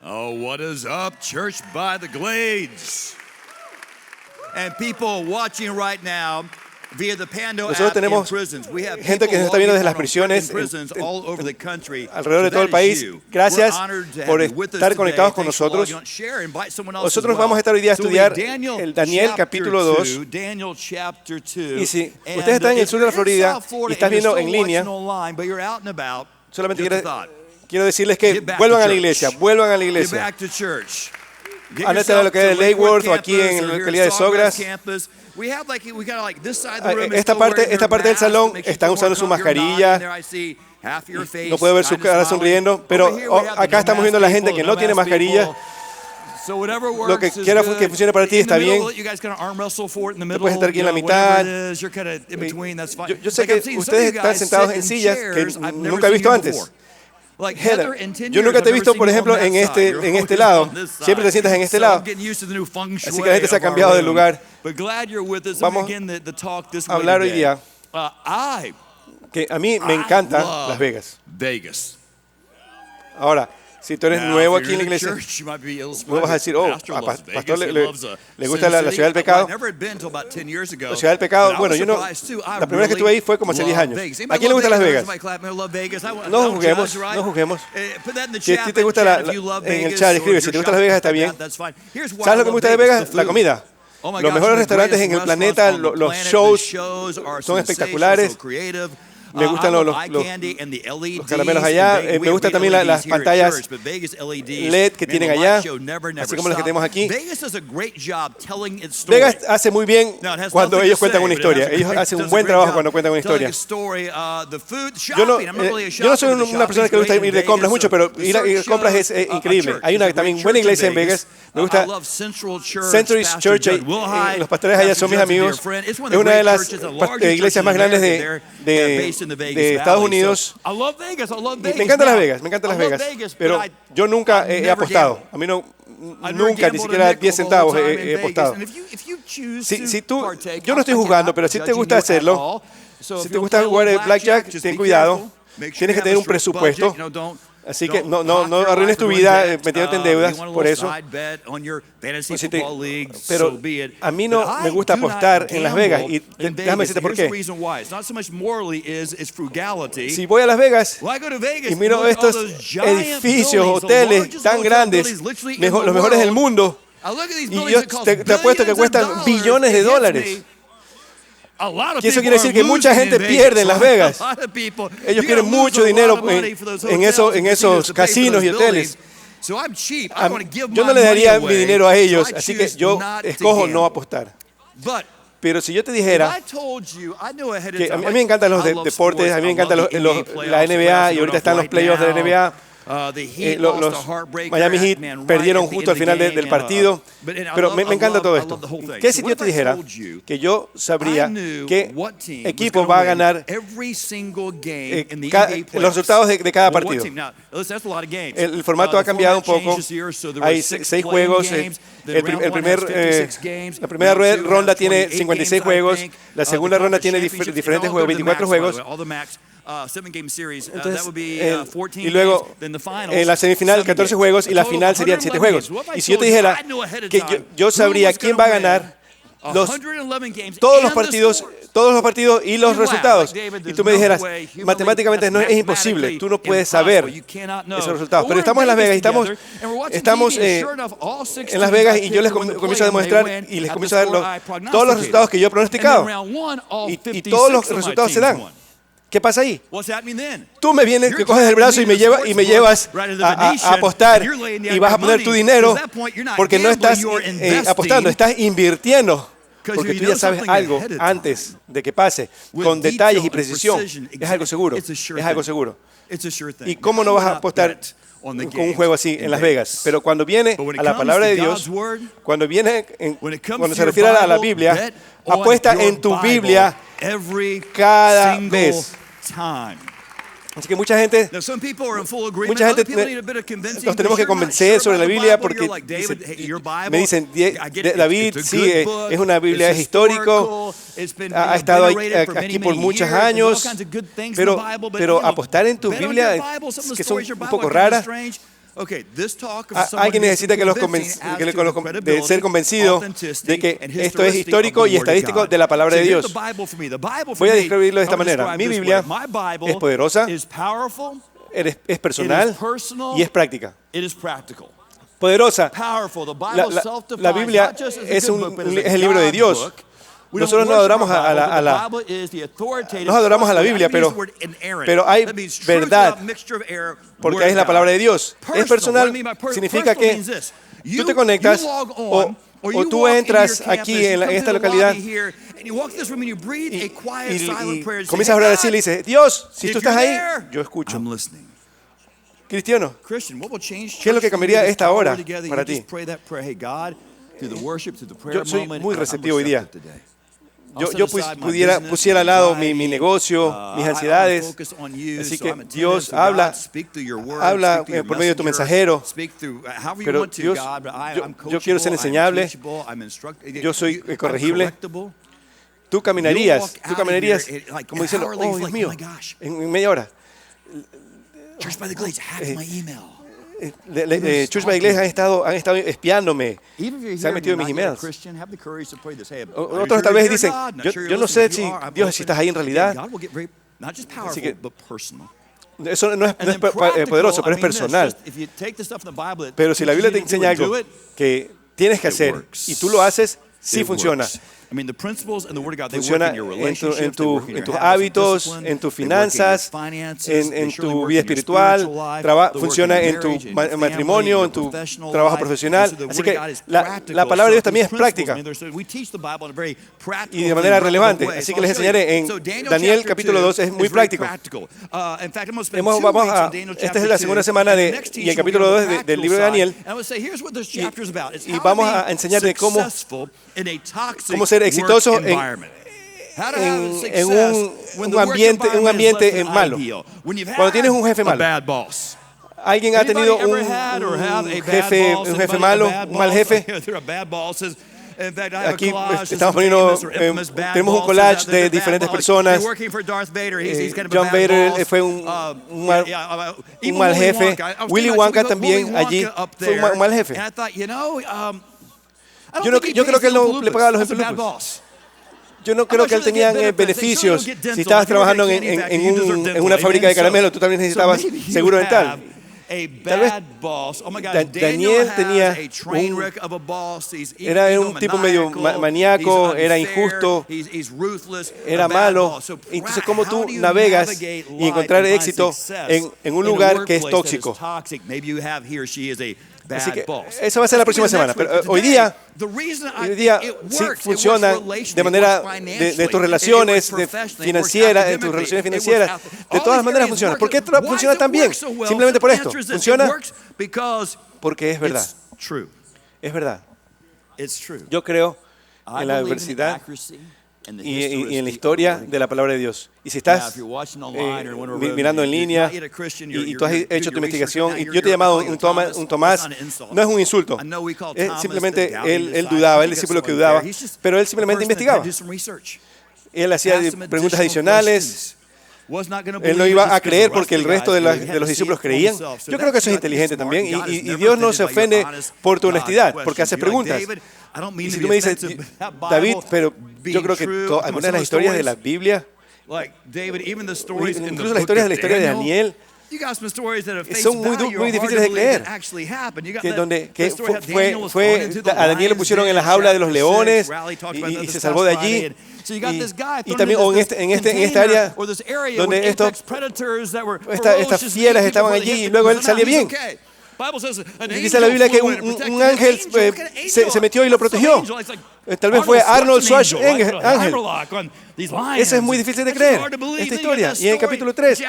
Oh, what is up, Church by the Glades? And people watching right now via the Pando Nosotros app in tenemos prisons. We have gente que nos está viendo desde las prisiones all over the country. alrededor de todo el país. Gracias por estar conectados con nosotros. Nosotros vamos a estar hoy día a estudiar el Daniel capítulo 2. Y si ustedes están en el sur de la Florida y están viendo en línea, solamente quiero decirles que vuelvan a la iglesia, vuelvan a la iglesia. Andate a lo que es el Lake Worth o aquí en la localidad de Sogras. Esta parte del salón están usando su mascarilla. No puedo ver su cara sonriendo, pero acá estamos viendo a la gente que no tiene mascarilla. Lo que quiera que funcione para ti está bien. Tú puedes estar aquí en la mitad. Yo sé que ustedes están sentados en sillas que nunca he visto antes. Heather, yo nunca te he visto, por ejemplo, en este lado. Siempre te sientas en este lado. Así que la gente se ha cambiado de lugar. Vamos a hablar hoy día que a mí me encanta Las Vegas. Ahora, si tú eres nuevo aquí en la iglesia, no vas a decir, oh, a pastor le gusta la ciudad del pecado. La ciudad del pecado, bueno, yo no, la primera vez que estuve ahí fue como hace 10 años. ¿A quién le gusta Las Vegas? No juzguemos, no juzguemos. Si a ti te gusta en el chat, escribe, si te gusta Las Vegas está bien. ¿Sabes lo que me gusta de Vegas? La comida. Los mejores restaurantes en el planeta, los shows son espectaculares. Me gustan los caramelos allá. Me gustan también las pantallas LED que tienen allá, así como las que tenemos aquí. Vegas hace muy bien cuando ellos cuentan una historia. Ellos hacen un buen trabajo cuando cuentan una historia. Yo no soy una persona que le gusta ir de compras mucho, pero ir a compras es increíble. Hay una también buena iglesia en Vegas. Me gusta Century Church. Los pastores allá son mis amigos. Es una de las iglesias más grandes de Estados Unidos. Me encantan Las Vegas, pero yo nunca he apostado. A mí nunca, ni siquiera 10 centavos he apostado. Yo no estoy jugando, pero si te gusta hacerlo, si te gusta jugar blackjack, ten cuidado. Tienes que tener un presupuesto. Así que no arruines tu vida metiéndote en deudas por eso. Pero a mí no me gusta apostar en Las Vegas. Y déjame decirte por qué. Si voy a Las Vegas y miro estos edificios, hoteles tan grandes, los mejores del mundo, y yo te apuesto que cuestan billones de dólares. Y eso quiere decir que mucha gente pierde en Las Vegas. Ellos quieren mucho dinero en esos casinos y hoteles. Yo no le daría mi dinero a ellos, así que yo escojo no apostar. Pero si yo te dijera que a mí me encantan los deportes, a mí me encanta la NBA y ahorita están los playoffs de la NBA. Los Miami Heat perdieron justo al final del partido, pero me encanta todo esto. ¿Qué si yo te dijera que yo sabría qué equipo va a ganar los resultados de cada partido? El formato ha cambiado un poco. Hay 6 juegos. La primera ronda tiene 56 juegos. La segunda ronda tiene diferentes juegos, 24 juegos. Entonces, y luego en la semifinal 14 juegos y la final serían 7 juegos. Y si yo te dijera que yo sabría quién va a ganar todos los partidos y los resultados, y tú me dijeras, matemáticamente es imposible, tú no puedes saber esos resultados. Pero estamos en Las Vegas, estamos en Las Vegas y yo les comienzo a demostrar y les comienzo a dar todos los resultados que yo he pronosticado. Y todos los resultados se dan. ¿Qué pasa ahí? Tú me vienes, que coges el brazo y me llevas a apostar y vas a poner tu dinero porque no estás apostando, estás invirtiendo. Porque tú ya sabes algo antes de que pase, con detalles y precisión. Es algo seguro, es algo seguro. ¿Y cómo no vas a apostar con un juego así en Las Vegas? Pero cuando viene a la palabra de Dios, cuando se refiere a la Biblia, apuesta en tu Biblia cada vez. Así que mucha gente nos tenemos que convencer sobre la Biblia porque me dicen, David, sí, es una Biblia, es histórico, ha estado aquí por muchos años, pero apostar en tu Biblia, que son un poco raras. Alguien necesita de ser convencido de que esto es histórico y estadístico de la palabra de Dios. Voy a describirlo de esta manera. Mi Biblia es poderosa, es personal y es práctica. Poderosa. La Biblia es el libro de Dios. Nosotros no adoramos a la Biblia, pero hay verdad, porque es la palabra de Dios. Es personal, significa que tú te conectas o tú entras aquí en esta localidad y comienzas a orar así y le dices, Dios, si tú estás ahí, yo escucho. Cristiano, ¿qué es lo que cambiaría esta hora para ti? Yo soy muy receptivo hoy día. Yo pusiera al lado mi negocio, mis ansiedades. Así que Dios habla por medio de tu mensajero. Pero Dios, yo quiero ser enseñable. Yo soy corregible. Tú caminarías como diciendo, oh Dios mío, en media hora. Church by the Glades hacked my email. Church by the Glades han estado espiándome. Se han metido en mis emails. Otros tal vez dicen, yo no sé si Dios, si estás ahí en realidad. Así que eso no es poderoso, pero es personal. Pero si la Biblia te enseña algo que tienes que hacer y tú lo haces, sí funciona. Funciona en tus hábitos, en tus finanzas, en tu vida espiritual, funciona en tu matrimonio, en tu trabajo profesional. Así que la palabra de Dios también es práctica y de manera relevante. Así que les enseñaré en Daniel capítulo 2, es muy práctico. Esta es la segunda semana y el capítulo 2 del libro de Daniel. Y vamos a enseñar de cómo ser exitoso en un ambiente malo. Cuando tienes un jefe malo. ¿Alguien ha tenido un jefe malo, un mal jefe? Aquí estamos poniendo, tenemos un collage de diferentes personas. John Vader fue un mal jefe. Willy Wonka también allí fue un mal jefe. Yo creo que él no le pagaba a los empleados. Yo no creo que él tenía beneficios. Si estabas trabajando en una fábrica de caramelos, tú también necesitabas seguro dental. Tal vez Daniel tenía era un tipo medio maníaco, era injusto, era malo. Entonces, ¿cómo tú navegas y encontrar éxito en un lugar que es tóxico? Así que eso va a ser la próxima semana. Pero hoy día sí funciona de manera de tus relaciones financieras, de todas las maneras funciona. ¿Por qué funciona tan bien? Simplemente por esto. Funciona porque es verdad. Es verdad. Yo creo en la adversidad y en la historia de la palabra de Dios. Y si estás mirando en línea y tú has hecho tu investigación, y yo te he llamado un Tomás, no es un insulto, es simplemente él dudaba, el discípulo que dudaba, pero él simplemente investigaba. Él hacía preguntas adicionales. Él no iba a creer porque el resto de los discípulos creían. Yo creo que eso es inteligente también. Y Dios no se ofende por tu honestidad, porque hace preguntas. Y si tú me dices, David, pero yo creo que algunas de las historias de la Biblia, incluso las historias de la historia de Daniel, son muy difíciles de creer. A Daniel lo pusieron en la jaula de los leones y se salvó de allí. Y también en esta área donde estas fieras estaban allí y luego él salía bien. Dice la Biblia que un ángel se metió y lo protegió. Tal vez fue Arnold Schwarzenegger, ángel. Eso es muy difícil de creer, esta historia. Y en el capítulo 3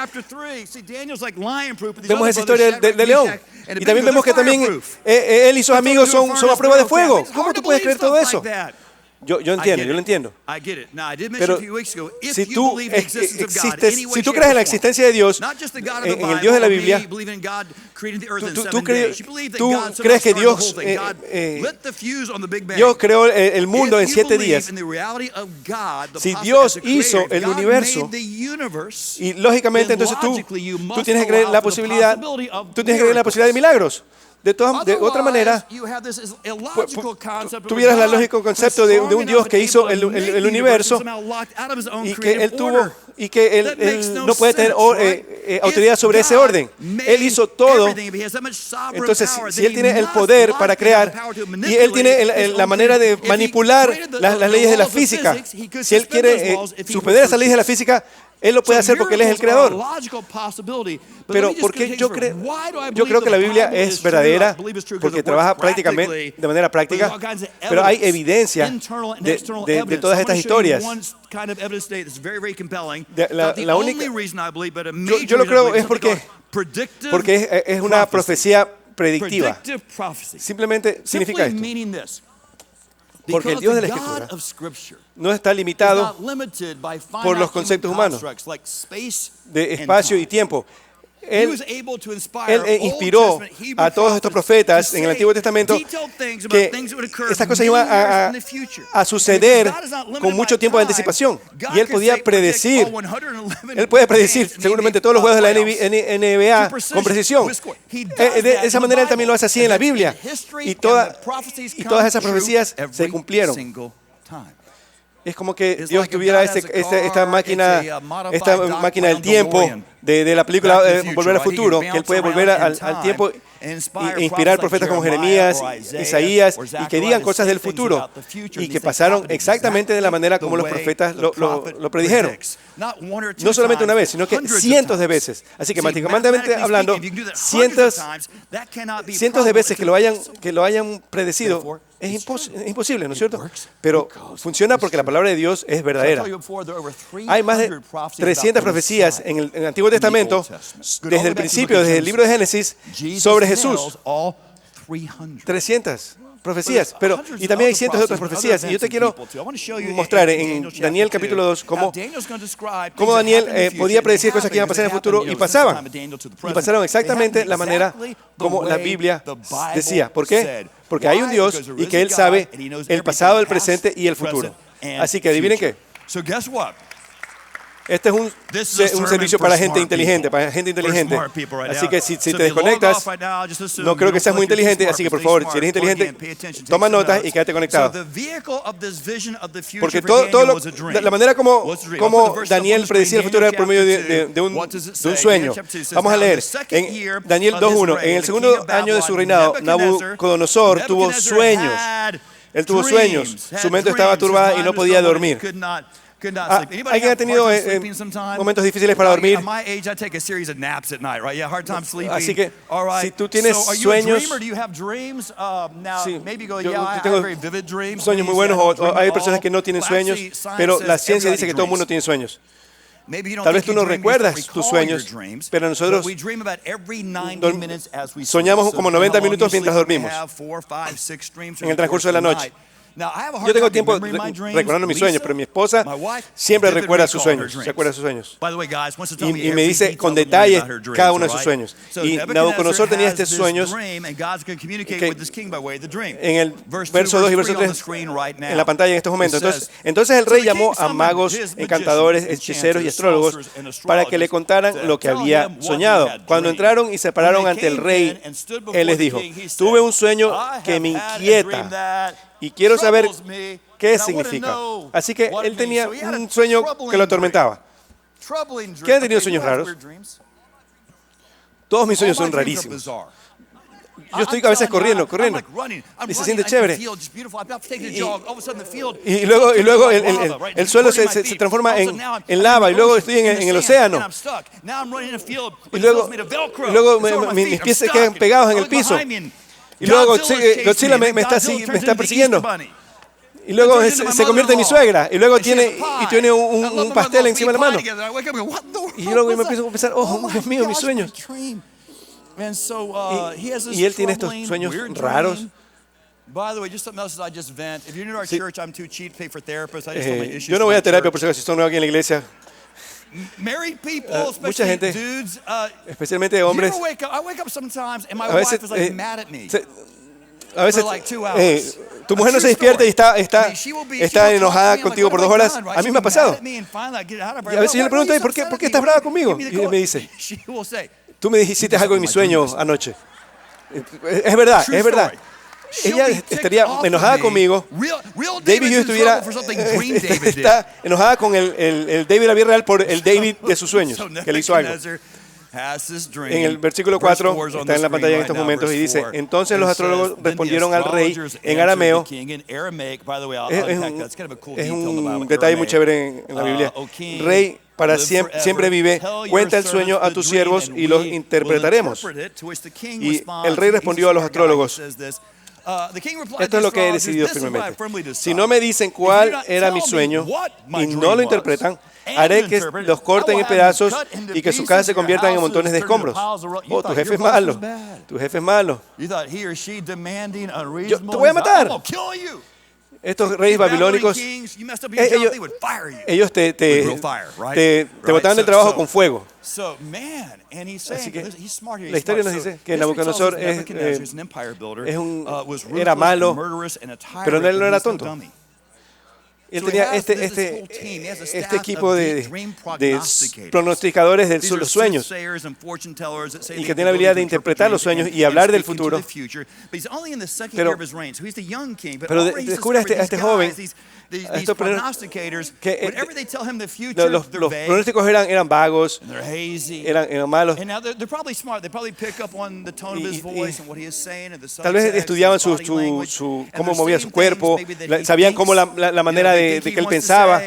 vemos esa historia del león. Y también vemos que también él y sus amigos son a prueba de fuego. ¿Cómo tú puedes creer todo eso? Yo entiendo, yo lo entiendo. Pero si tú crees en la existencia de Dios, en el Dios de la Biblia, tú crees que Dios creó el mundo en 7 días. Si Dios hizo el universo, y lógicamente entonces tú tienes que creer en la posibilidad, de milagros. De otra manera, tuvieras el lógico concepto de un Dios que hizo el universo y que él no puede tener autoridad sobre ese orden. Él hizo todo. Entonces, si Él tiene el poder para crear y Él tiene la manera de manipular las leyes de la física, si Él quiere superar esas leyes de la física, Él lo puede hacer porque Él es el creador. Pero ¿por qué yo creo que la Biblia es verdadera? Porque trabaja prácticamente de manera práctica, pero hay evidencia de todas estas historias. La única, yo lo creo es porque es una profecía predictiva. Simplemente significa esto. Porque el Dios de la Escritura no está limitado por los conceptos humanos de espacio y tiempo. Él inspiró a todos estos profetas en el Antiguo Testamento que estas cosas iban a suceder con mucho tiempo de anticipación. Y Él podía predecir, seguramente todos los juegos de la NBA con precisión. De esa manera Él también lo hace así en la Biblia. Y todas esas profecías se cumplieron. Es como que Dios tuviera esta máquina del tiempo de la película Volver al Futuro, que Él puede volver al tiempo e inspirar profetas como Jeremías, Isaías, y que digan cosas del futuro y que pasaron exactamente de la manera como los profetas lo predijeron. No solamente una vez, sino que cientos de veces. Así que matemáticamente hablando, cientos de veces que lo hayan predecido, es imposible, ¿no es cierto? Pero funciona porque la palabra de Dios es verdadera. Hay más de 300 profecías en el Antiguo Testamento, desde el principio, desde el libro de Génesis, sobre Jesús. 300 profecías, y también hay cientos de otras profecías. Y yo te quiero mostrar en Daniel capítulo 2 cómo Daniel podía predecir cosas que iban a pasar en el futuro y pasaban. Y pasaron exactamente la manera como la Biblia decía. ¿Por qué? Porque hay un Dios y que Él sabe el pasado, el presente y el futuro. Así que adivinen qué. Este es un servicio para gente inteligente, Así que si te desconectas, no creo que seas muy inteligente, así que por favor, si eres inteligente, toma notas y quédate conectado. Porque la manera como Daniel predecía el futuro era por medio de un sueño. Vamos a leer en Daniel 2:1. En el segundo año de su reinado, Nabucodonosor tuvo sueños. Él tuvo sueños. Su mente estaba turbada y no podía dormir. ¿Alguien ha tenido momentos difíciles para dormir? Así que si tú tienes sueños, yo tengo sueños muy buenos, o hay personas que no tienen sueños, pero la ciencia dice que todo el mundo tiene sueños. Tal vez tú no recuerdas tus sueños, pero nosotros soñamos como 90 minutos mientras dormimos en el transcurso de la noche. Yo tengo tiempo recordando mis sueños, pero mi esposa siempre recuerda sus sueños, se acuerda de sus sueños. Y me dice con detalles cada uno de sus sueños. Y Nabucodonosor tenía estos sueños que en el verso 2 y verso 3 en la pantalla en estos momentos. Entonces el rey llamó a magos, encantadores, hechiceros y astrólogos para que le contaran lo que había soñado. Cuando entraron y se pararon ante el rey, él les dijo: tuve un sueño que me inquieta y quiero saber qué significa. Así que él tenía un sueño que lo atormentaba. ¿Quién ha tenido sueños raros? Todos mis sueños son rarísimos. Yo estoy a veces corriendo y se siente chévere. Y luego el suelo se transforma en lava y luego estoy en el océano. Y luego mis pies se quedan pegados en el piso. Y luego Godzilla me está persiguiendo. Y luego se convierte en mi suegra. Y luego tiene un pastel encima de la mano. Y luego me empiezo a pensar: oh, Dios mío, mis sueños. Y él tiene estos sueños raros. Yo no voy a terapia por si acaso son nuevos aquí en la iglesia. Mucha gente, especialmente hombres, a veces tu mujer no se despierta y está enojada contigo por 2 horas. A mí me ha pasado. Y a veces yo le pregunto, ¿por qué estás brava conmigo? Y ella me dice, tú me dijiste algo en mi sueño anoche. Es verdad, es verdad. Ella estaría enojada conmigo. David Hughes está enojada con el David de la vida real por el David de sus sueños, que le hizo algo. En el versículo 4 está en la pantalla en estos momentos y dice, entonces los astrólogos respondieron al rey en arameo. Es un detalle muy chévere en la Biblia. Rey, para siempre vive, cuenta el sueño a tus siervos y los interpretaremos. Y el rey respondió a los astrólogos, esto es lo que he decidido firmemente. Si no me dicen cuál era mi sueño y no lo interpretan, haré que los corten en pedazos y que sus casas se conviertan en montones de escombros. Oh, tu jefe es malo. Tu jefe es malo. Yo te voy a matar. Estos reyes babilónicos, ellos te botaban del trabajo con fuego. Así que la historia nos dice que Nabucodonosor era malo, pero él no era tonto. Él tenía este equipo de pronosticadores de los sueños y que tiene la habilidad de interpretar los sueños y hablar del futuro. Pero descubre a este joven, que los pronósticos eran vagos, eran malos. Tal vez estudiaban cómo movía su cuerpo, sabían cómo la manera de que él pensaba.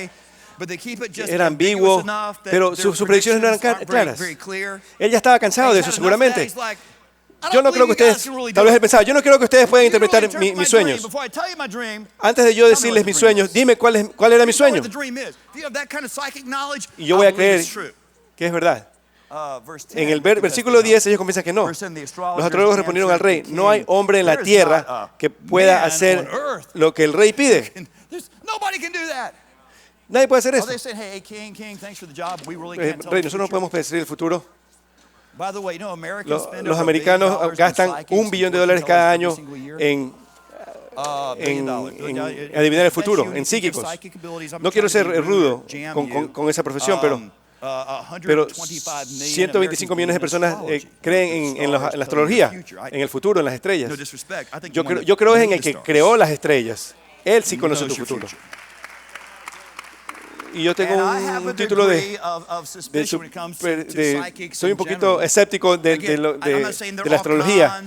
Era ambiguo, pero sus predicciones no eran claras. Él ya estaba cansado de eso seguramente. Yo no creo que ustedes, tal vez él pensaba, yo no creo que ustedes puedan interpretar mis sueños. Antes de yo decirles mis sueños, dime cuál era mi sueño. Y yo voy a creer que es verdad. En el versículo 10 ellos confiesan que no. Los astrólogos respondieron al rey, no hay hombre en la tierra que pueda hacer lo que el rey pide. Nadie puede hacer eso. Rey, nosotros no podemos predecir el futuro. Los americanos gastan $1 billón cada año en adivinar el futuro, en psíquicos. No quiero ser rudo con esa profesión, pero 125 millones de personas creen en la astrología, en el futuro, en las estrellas. Yo creo en el que creó las estrellas. Él sí conoce tu futuro. Y yo tengo un título soy un poquito escéptico de la astrología.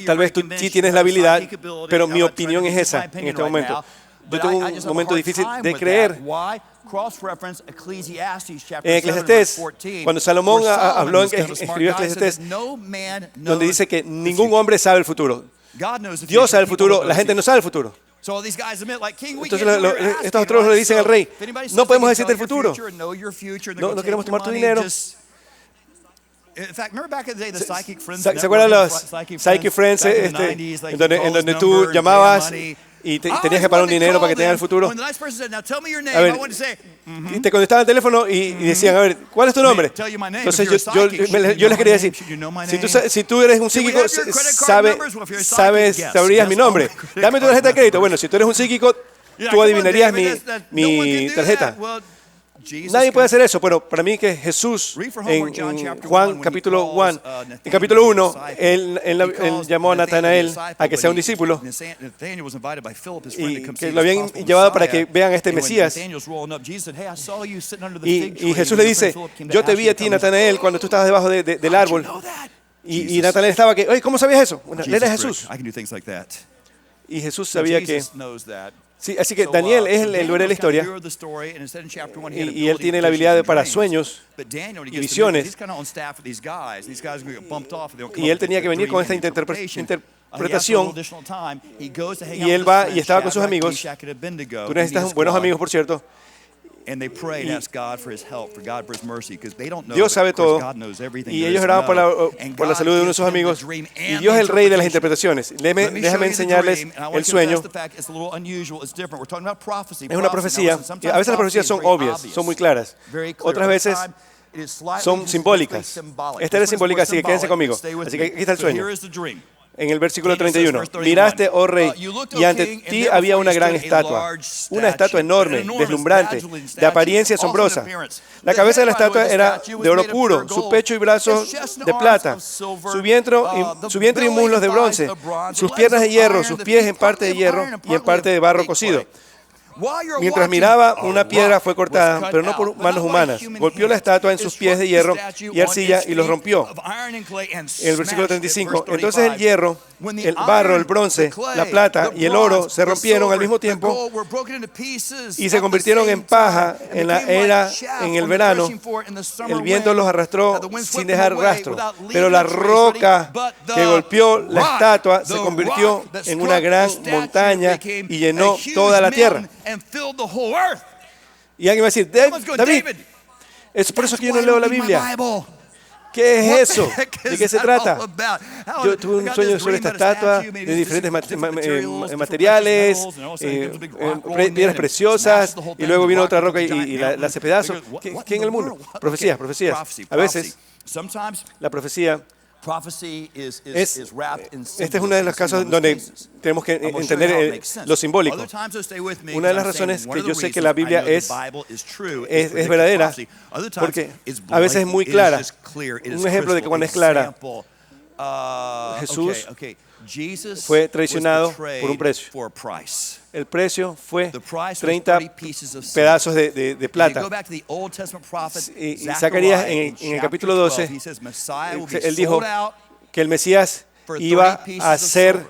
Tal vez tú sí tienes la habilidad, pero mi opinión es esa en este momento. Yo tengo un momento difícil de creer. En Eclesiastés, cuando Salomón escribió Eclesiastés, donde dice que ningún hombre sabe el futuro. Dios sabe el futuro, la gente no sabe el futuro. Entonces estos otros le dicen al rey, no podemos decirte el futuro. No queremos tomar tu dinero. ¿Se acuerdan los Psychic Friends en donde tú llamabas y tenías que pagar un dinero para que tengan el futuro? A ver, y te contestaban el teléfono y decían, a ver, ¿cuál es tu nombre? Entonces yo les quería decir, si tú eres un psíquico, sabrías mi nombre. Dame tu tarjeta de crédito. Bueno, si tú eres un psíquico, tú adivinarías mi tarjeta. Nadie puede hacer eso, pero para mí que Jesús en Juan capítulo 1, él llamó a Natanael a que sea un discípulo y que lo habían llevado para que vean a este Mesías. Y Jesús le dice, yo te vi a ti, Natanael, cuando tú estabas debajo del árbol. Y Natanael estaba que, oye, ¿cómo sabías eso? Bueno, él era Jesús. Y Jesús sabía que... Sí, así que Daniel es el héroe de la historia y él tiene la habilidad para sueños y visiones. Y él tenía que venir con esta interpretación y él va y estaba con sus amigos. Tú necesitas buenos amigos, por cierto. Dios sabe todo y ellos oraban por la salud de uno de sus amigos y Dios es el rey de las interpretaciones. Déjame enseñarles el sueño. Es una profecía y a veces las profecías son obvias, son muy claras. Otras veces son simbólicas. Esta era simbólica, así que quédense conmigo. Así que aquí está el sueño. En el versículo 31, miraste, oh rey, y ante ti había una gran estatua, una estatua enorme, deslumbrante, de apariencia asombrosa. La cabeza de la estatua era de oro puro, su pecho y brazos de plata, su vientre y muslos de bronce, sus piernas de hierro, sus pies en parte de hierro y en parte de barro cocido. Mientras miraba, una piedra fue cortada, pero no por manos humanas. Golpeó la estatua en sus pies de hierro y arcilla y los rompió. En el versículo 35, entonces el hierro, el barro, el bronce, la plata y el oro se rompieron al mismo tiempo y se convirtieron en paja en el verano. El viento los arrastró sin dejar rastro, pero la roca que golpeó la estatua se convirtió en una gran montaña y llenó toda la tierra. Y alguien va a decir, David, es por eso que yo no leo la Biblia. ¿Qué es eso? ¿De qué se trata? Yo tuve un sueño sobre esta estatua de diferentes materiales, piedras preciosas, y luego vino otra roca y la hace pedazos. ¿Qué en el mundo? Profecías. A veces, la profecía este es uno de los casos donde tenemos que entender lo simbólico. Una de las razones que yo sé que la Biblia es verdadera, porque a veces es muy clara. Un ejemplo de que cuando es clara, Jesús fue traicionado por un precio. El precio fue 30 pedazos de plata. Y Zacarías en el capítulo 12, él dijo que el Mesías iba a ser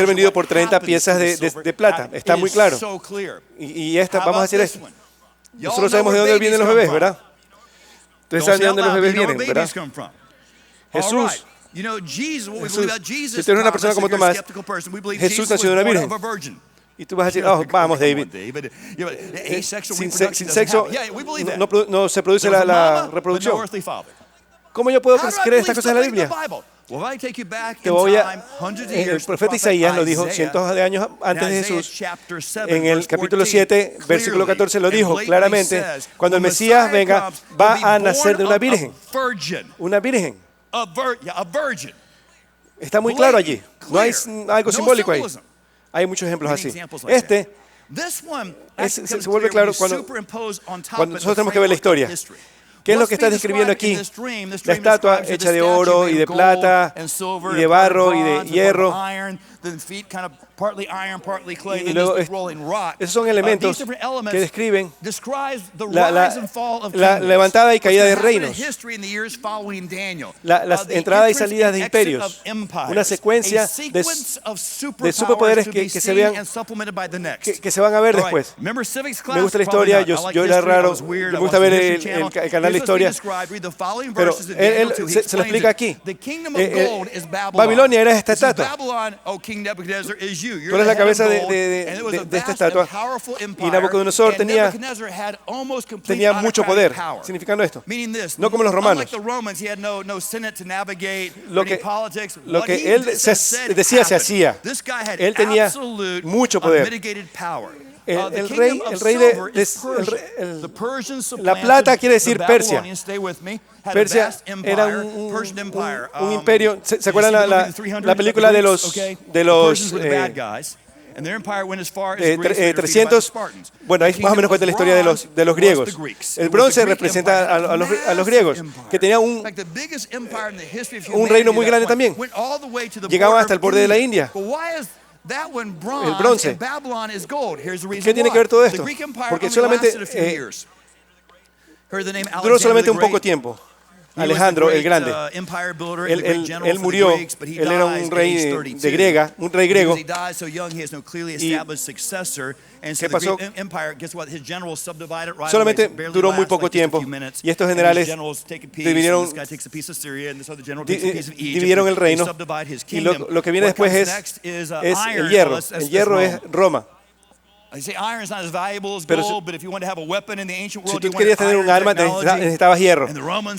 vendido por 30 piezas de plata. Está muy claro. Y vamos a decir esto. Nosotros sabemos de dónde vienen los bebés, ¿verdad? Ustedes saben de dónde los bebés vienen, ¿verdad? Jesús. Si usted es una persona como Tomás, Jesús nació de una virgen. Y tú vas a decir, vamos, David. Sin sexo no se produce la reproducción. ¿Cómo yo puedo creer estas cosas en la Biblia? El profeta Isaías lo dijo cientos de años antes de Jesús. En el capítulo 7, versículo 14 lo dijo claramente. Cuando el Mesías venga, va a nacer de una virgen. Una virgen. Está muy claro allí. No hay algo simbólico ahí. Hay muchos ejemplos así. Se vuelve claro cuando nosotros tenemos que ver la historia. ¿Qué es lo que está describiendo aquí? La estatua hecha de oro y de plata y de barro y de hierro. Y luego, esos son elementos que describen la levantada y caída de reinos, las entradas y salidas de imperios, una secuencia de superpoderes que se van a ver después. Me gusta la historia, yo era raro, me gusta ver el canal de historia, pero él se lo explica aquí. Babilonia era esta estatua. Tú eres la cabeza de esta estatua. Y Nabucodonosor tenía mucho poder, significando esto. No como los romanos. Lo que él decía se hacía. Él tenía mucho poder. El rey la plata quiere decir Persia. Persia era un imperio. ¿Se acuerdan la película de los 300? Bueno, ahí más o menos cuenta la historia de los griegos. El bronce representa a los griegos, que tenían un reino muy grande también. Llegaban hasta el borde de la India. El bronce. ¿Qué tiene que ver todo esto? Porque duró solamente un poco tiempo. Alejandro el Grande. Él murió. Él era un rey un rey griego. ¿Qué pasó? Solamente duró muy poco tiempo. Y estos generales dividieron el reino. Y lo que viene después es el hierro. El hierro es Roma. Pero si tú querías tener un arma, necesitabas hierro.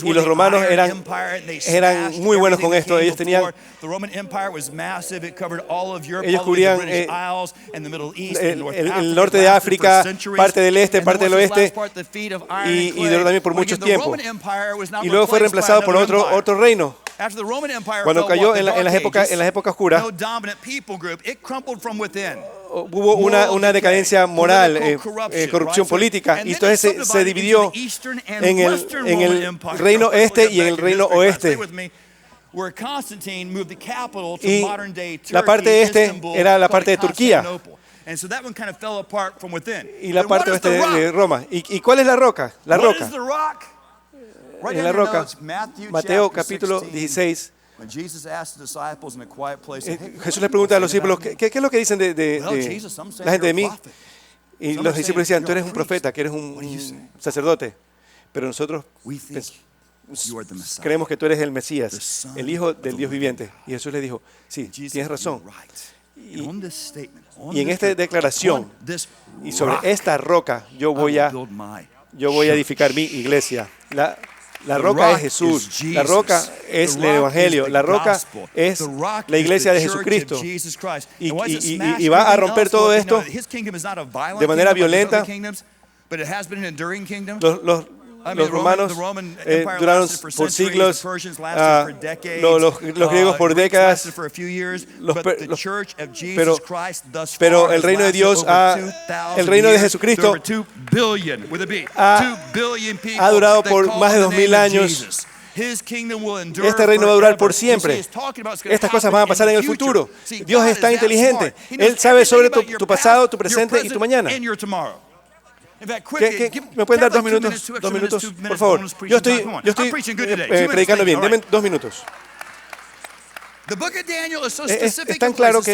Y los romanos eran muy buenos con esto. Ellos cubrían el norte de África, parte del este, parte del oeste, y duró también por mucho tiempo. Y luego fue reemplazado por otro reino. Cuando cayó en las épocas oscuras, hubo una decadencia moral, corrupción política, y entonces se dividió en el reino este y en el reino oeste. Y la parte este era la parte de Turquía y la parte oeste de Roma. ¿Y cuál es la roca? La roca. En la roca, Mateo capítulo 16, Jesús le pregunta a los discípulos, ¿qué es lo que dicen de la gente de mí? Y los discípulos decían, tú eres un profeta, que eres un sacerdote, pero nosotros creemos que tú eres el Mesías, el Hijo del Dios viviente. Y Jesús le dijo, sí, tienes razón. Y en esta declaración, y sobre esta roca, yo voy a edificar mi iglesia. La roca es Jesús, la roca es el Evangelio, la roca es la iglesia de Jesucristo. Y va a romper todo esto de manera violenta. Los romanos duraron por siglos, los griegos por décadas, pero el reino de Dios, el reino de Jesucristo ha durado por más de 2000 años. Este reino va a durar por siempre. Estas cosas van a pasar en el futuro. Dios es tan inteligente. Él sabe sobre tu pasado, tu presente y tu mañana. ¿Me pueden dar 2 minutos? 2 minutos, por favor. Yo estoy predicando bien. Denme 2 minutos. Es tan claro que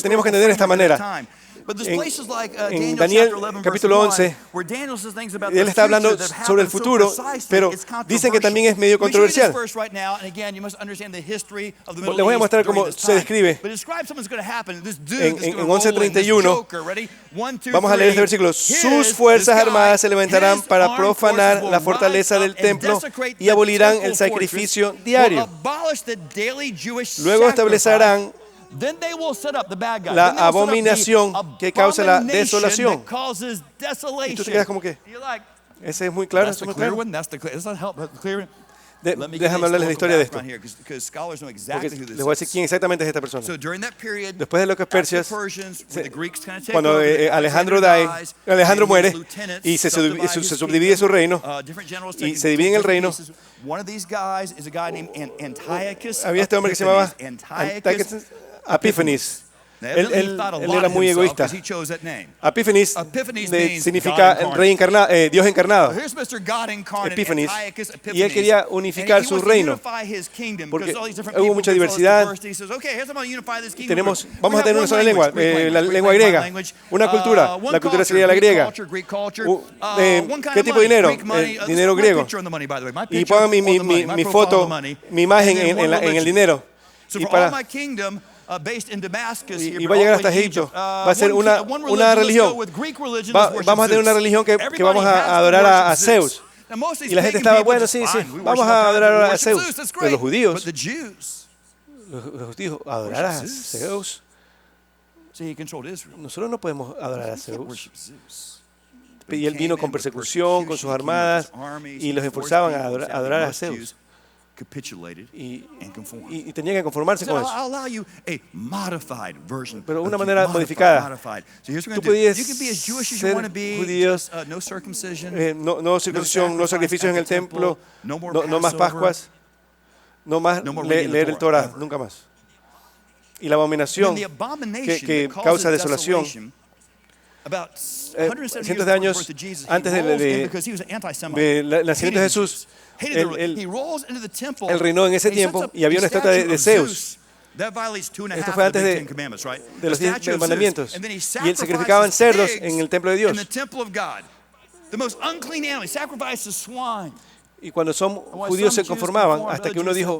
tenemos que entender de esta manera. En Daniel capítulo 11, él está hablando sobre el futuro, pero dicen que también es medio controversial. Les voy a mostrar cómo se describe. En 11:31, vamos a leer este versículo. Sus fuerzas armadas se levantarán para profanar la fortaleza del templo y abolirán el sacrificio diario. Luego establecerán la abominación que causa la desolación. Y tú te quedas como que, ese es muy claro. Déjame hablarles la historia de esto. Porque les voy a decir quién exactamente es esta persona. Después de los Persias, cuando Alejandro muere y se subdivide su reino, y se divide en el reino, había este hombre que se llamaba Epífanes. Él era muy egoísta. Epífanes significa rey encarnado, Dios encarnado. Epífanes. Y él quería unificar su reino. Porque hubo mucha diversidad. Vamos a tener una sola lengua, la lengua griega. Una cultura. La cultura sería la griega. ¿Qué tipo de dinero? Dinero griego. Y pongan mi foto, mi imagen en el dinero. Y va a llegar hasta Egipto. Va a ser una religión. Vamos a tener una religión que vamos a adorar a Zeus. Y la gente estaba, bueno, sí, vamos a adorar a Zeus. Pero los judíos adorar a Zeus. Nosotros no podemos adorar a Zeus. Y él vino con persecución, con sus armadas, y los impulsaban a adorar a Zeus. Y tenían que conformarse con eso. Pero una manera modificada. Tú podías ser judíos, no circuncisión, no sacrificios en el templo, no más Pascuas, no más leer el Torah, nunca más. Y la abominación que causa desolación, cientos de años antes del nacimiento de Jesús, él reinó en ese tiempo y había una estatua de Zeus. Esto fue antes de los 10 mandamientos. Y él sacrificaban cerdos en el templo de Dios. Y cuando son judíos se conformaban hasta que uno dijo,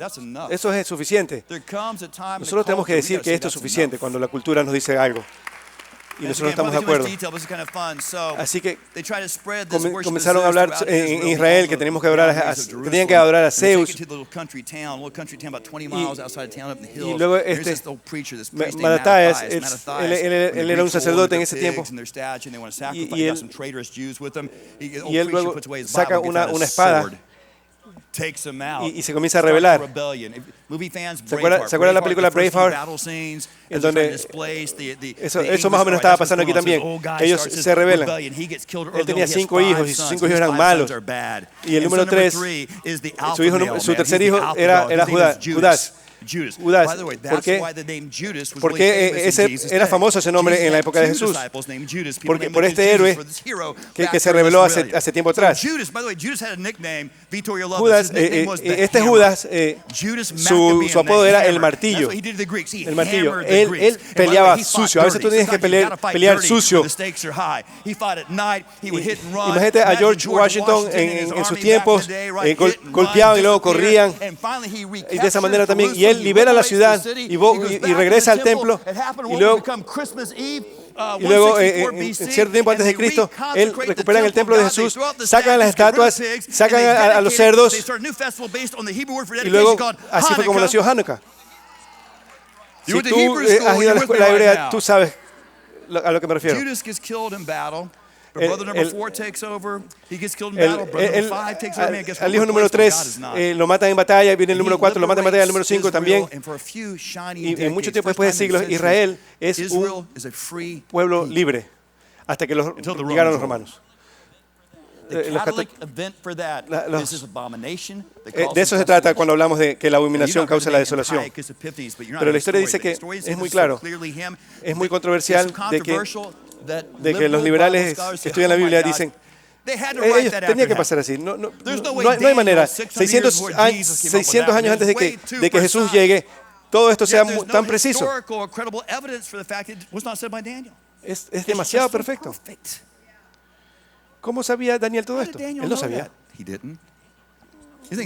eso es suficiente. Nosotros tenemos que decir que esto es suficiente cuando la cultura nos dice algo. y nosotros no estamos de acuerdo. Así que comenzaron a hablar en Israel que teníamos que adorar que tenían que adorar a Zeus. Y luego Mattathias, él era un sacerdote en ese tiempo. Y él luego saca una espada y se comienza a rebelar. ¿Se acuerda la película Braveheart? En donde eso más o menos estaba pasando aquí también. Ellos se rebelan. Él tenía 5 hijos y sus 5 hijos eran malos. Y el número 3, su tercer hijo era Judas. ¿Por qué era famoso ese nombre en la época de Jesús? Porque por este héroe que se reveló hace tiempo atrás. Judas, este Judas, su apodo era el martillo. El martillo. Él peleaba sucio. A veces tú tienes que pelear sucio. Imagínate a George Washington en sus tiempos, golpeaban y luego corrían. Y de esa manera también. Y él libera la ciudad y regresa al templo. Y luego, en cierto tiempo antes de Cristo, él recupera el templo de Jesús, sacan las estatuas, sacan a los cerdos. Y luego, así fue como nació Hanukkah. Si tú has ido a la escuela hebrea, tú sabes a lo que me refiero. Al hijo número 3 lo matan en batalla, viene el número 4, lo matan en batalla, el número 5 también. Y en mucho tiempo después de siglos, Israel es un pueblo libre hasta que llegaron los romanos. De eso se trata cuando hablamos de que la abominación causa la desolación. Pero la historia dice que es muy claro, es muy controversial de que los liberales que estudian la Biblia dicen ellos tenía que pasar así. No hay manera. 600 años antes de que Jesús llegue, todo esto sea tan preciso. Es demasiado perfecto. ¿Cómo sabía Daniel todo esto? Él no sabía. No es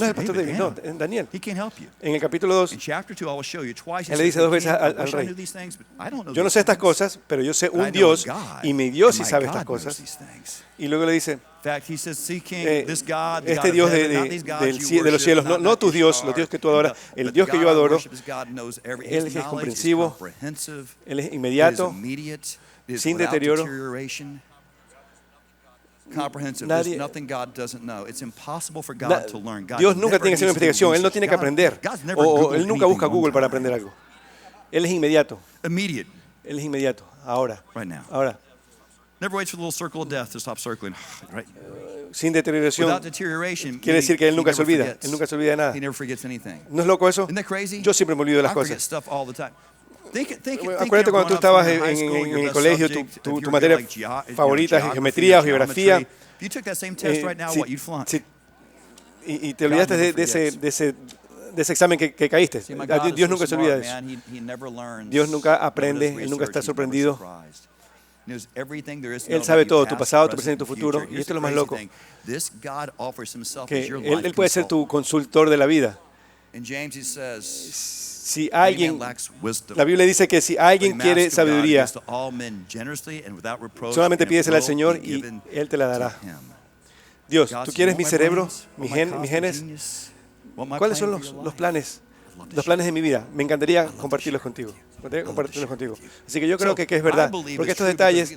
el pastor David, no, Daniel. En el capítulo 2, él le dice 2 veces al rey, yo no sé estas cosas, pero yo sé un Dios, y mi Dios sí sabe estas cosas. Y luego le dice, este Dios de los cielos, no tu Dios, los dioses que tú adoras, el Dios que yo adoro, Él es comprensivo, Él es inmediato, sin deterioro. Dios nunca tiene que hacer una investigación, Él no tiene que aprender, o Él nunca busca Google para aprender algo. Él es inmediato. Él es inmediato, ahora. Sin deterioración, quiere decir que Él nunca se olvida. Él nunca se olvida de nada. ¿No es loco eso? Yo siempre me olvido de las cosas. Acuérdate cuando tú estabas en el colegio, tu materia favorita es geometría o geografía. Y te olvidaste de ese examen que caíste. Dios nunca se olvida de eso. Dios nunca aprende, Él nunca está sorprendido. Él sabe todo, tu pasado, tu presente y tu futuro. Y esto es lo más loco. Que Él puede ser tu consultor de la vida. Si alguien, la Biblia dice que si alguien quiere sabiduría, solamente pídesela al Señor y Él te la dará. Dios, ¿tú quieres mi cerebro, mis genes? ¿Cuáles son los planes de mi vida? Me encantaría compartirlos contigo. Así que yo creo que es verdad, porque estos detalles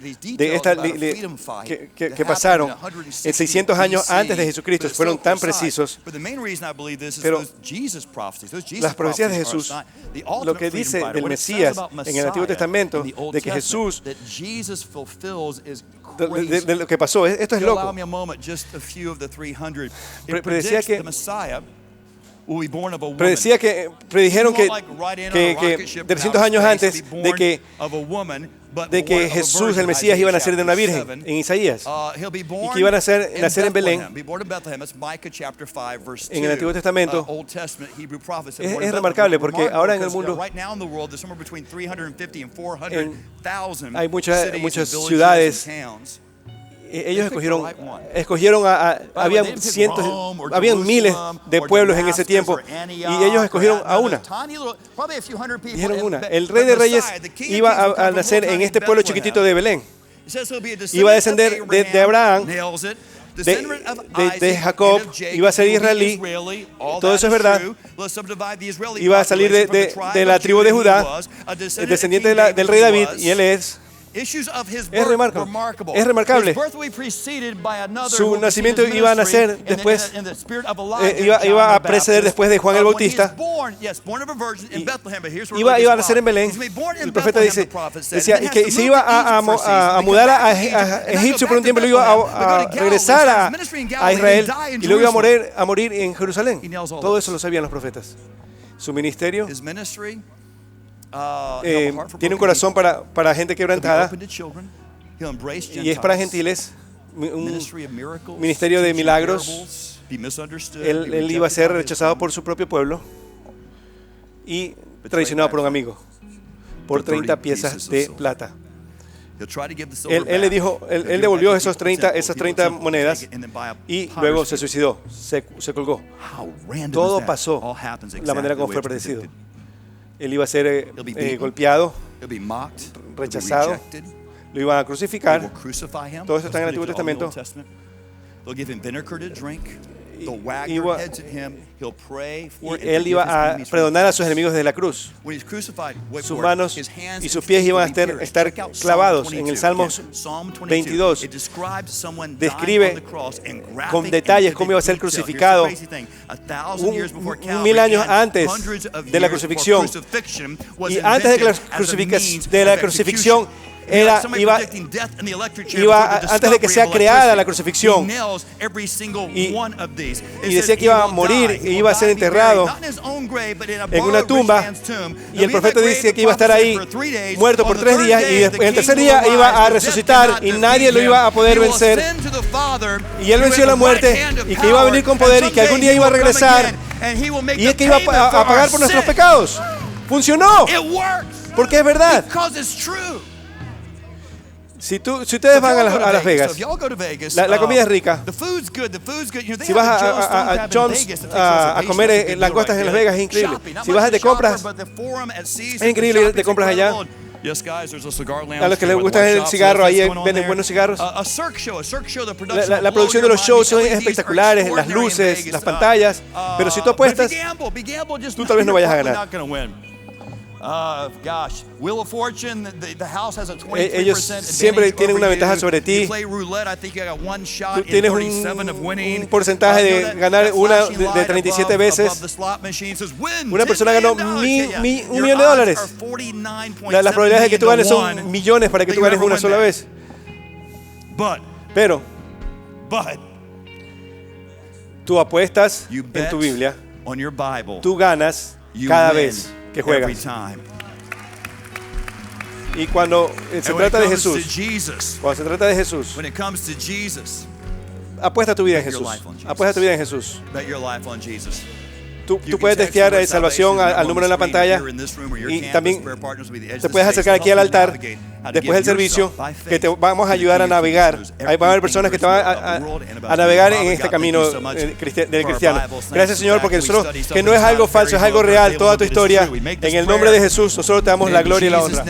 que pasaron en 600 años antes de Jesucristo fueron tan precisos, pero las profecías de Jesús, lo que dice del Mesías en el Antiguo Testamento, de que Jesús, de lo que pasó, esto es loco. Predijeron que 300 años antes de que Jesús, el Mesías, iba a nacer de una virgen, en Isaías, y que iba a nacer en Belén, en el Antiguo Testamento. Es remarcable porque ahora en el mundo hay muchas ciudades ellos escogieron habían miles de pueblos en ese tiempo y ellos escogieron a una. Dijeron una. El Rey de Reyes iba a nacer en este pueblo chiquitito de Belén. Iba a descender de Abraham, de Jacob, iba a ser israelí. Todo eso es verdad. Iba a salir de la tribu de Judá, el descendiente del rey David, y él es remarcable. Su nacimiento iba a nacer después, iba a preceder después de Juan el Bautista. Iba a nacer en Belén. El profeta decía que se iba a mudar a Egipto por un tiempo, luego iba a regresar a Israel y luego iba a morir en Jerusalén. Todo eso lo sabían los profetas. Su ministerio tiene un corazón para gente quebrantada y es para gentiles, un ministerio de milagros. Él iba a ser rechazado por su propio pueblo y traicionado por un amigo por 30 piezas de plata. Él devolvió esas 30 monedas y luego se suicidó, se colgó. Todo pasó de la manera como fue predecido. Él iba a ser golpeado, rechazado, lo iban a crucificar. Todo esto está en el Antiguo Testamento. Y él iba a perdonar a sus enemigos desde la cruz. Sus manos y sus pies iban a estar clavados. En el Salmo 22 describe con detalles cómo iba a ser crucificado 1000 años antes de la crucifixión. Y antes de la crucifixión, antes de que sea creada la crucifixión, y decía que iba a morir y iba a ser enterrado en una tumba, y el profeta dice que iba a estar ahí muerto por 3 días y en el tercer día iba a resucitar y nadie lo iba a poder vencer, y él venció la muerte y que iba a venir con poder y que algún día iba a regresar y es que iba a pagar por nuestros pecados. Funcionó porque es verdad. Si ustedes van a Las Vegas, la comida es rica. Si vas a John's a comer langostas en Las Vegas, es increíble. Si vas de compras, es increíble ir de compras allá. A los que les gusta el cigarro, ahí venden buenos cigarros. La producción de los shows son espectaculares, las luces, las pantallas. Pero si tú apuestas, tú tal vez no vayas a ganar. Ellos siempre tienen una ventaja sobre ti. Tú tienes un porcentaje de ganar una de 37 veces. Una persona ganó $1 millón. Las probabilidades de que tú ganes son millones para que tú ganes una sola vez. Pero tú apuestas en tu Biblia. Tú ganas cada vez que juegas. Y cuando se trata de Jesús, apuesta tu vida en Jesús. Apuesta tu vida en Jesús. Tú puedes testear salvación al número en la pantalla y también te puedes acercar aquí al altar después del servicio, que te vamos a ayudar a navegar. Ahí van a haber personas que te van a navegar en este camino del cristiano. Gracias, Señor, porque nosotros, que no es algo falso, es algo real, toda tu historia. En el nombre de Jesús, nosotros te damos la gloria y la honra.